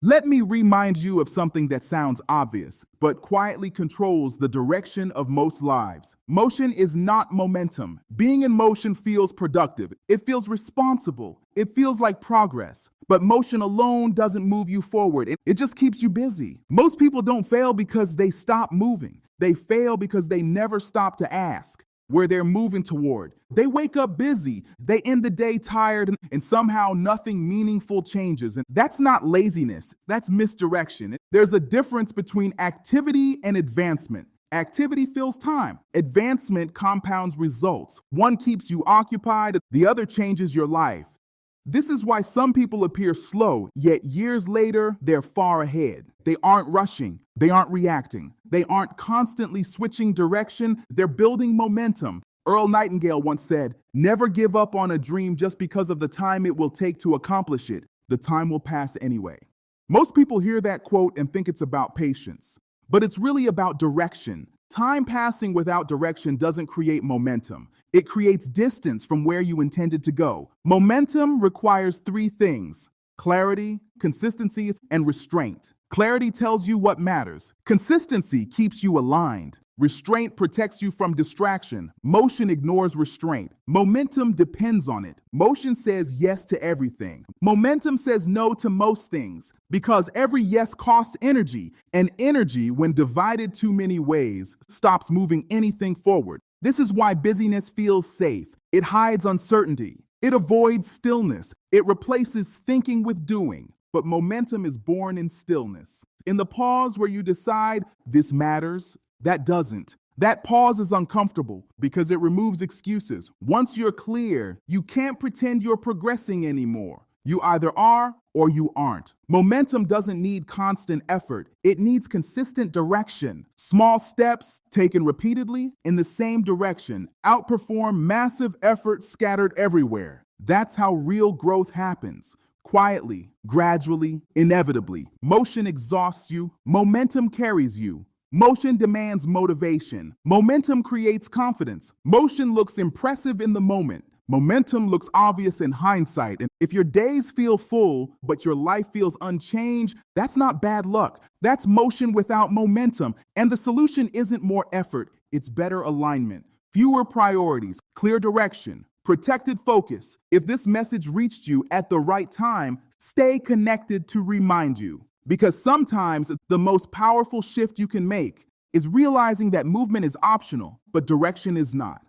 Let me remind you of something that sounds obvious, but quietly controls the direction of most lives. Motion is not momentum. Being in motion feels productive. It feels responsible. It feels like progress. But motion alone doesn't move you forward. It just keeps you busy. Most people don't fail because they stop moving. They fail because they never stop to ask where they're moving toward. They wake up busy, they end the day tired, and somehow nothing meaningful changes. And that's not laziness, that's misdirection. There's a difference between activity and advancement. Activity fills time. Advancement compounds results. One keeps you occupied, the other changes your life. This is why some people appear slow, yet years later, they're far ahead. They aren't rushing. They aren't reacting. They aren't constantly switching direction. They're building momentum. Earl Nightingale once said, "Never give up on a dream just because of the time it will take to accomplish it. The time will pass anyway." Most people hear that quote and think it's about patience, but it's really about direction. Time passing without direction doesn't create momentum. It creates distance from where you intended to go. Momentum requires three things: clarity, consistency, and restraint. Clarity tells you what matters. Consistency keeps you aligned. Restraint protects you from distraction. Motion ignores restraint. Momentum depends on it. Motion says yes to everything. Momentum says no to most things because every yes costs energy, and energy, when divided too many ways, stops moving anything forward. This is why busyness feels safe. It hides uncertainty. It avoids stillness. It replaces thinking with doing. But momentum is born in stillness. In the pause where you decide, this matters, that doesn't. That pause is uncomfortable because it removes excuses. Once you're clear, you can't pretend you're progressing anymore. You either are or you aren't. Momentum doesn't need constant effort. It needs consistent direction. Small steps taken repeatedly in the same direction outperform massive effort scattered everywhere. That's how real growth happens. Quietly, gradually, inevitably. Motion exhausts you. Momentum carries you. Motion demands motivation. Momentum creates confidence. Motion looks impressive in the moment. Momentum looks obvious in hindsight. And if your days feel full, but your life feels unchanged, that's not bad luck. That's motion without momentum. And the solution isn't more effort, it's better alignment. Fewer priorities, clear direction, protected focus. If this message reached you at the right time, stay connected to ReMyndU. Because sometimes the most powerful shift you can make is realizing that movement is optional, but direction is not.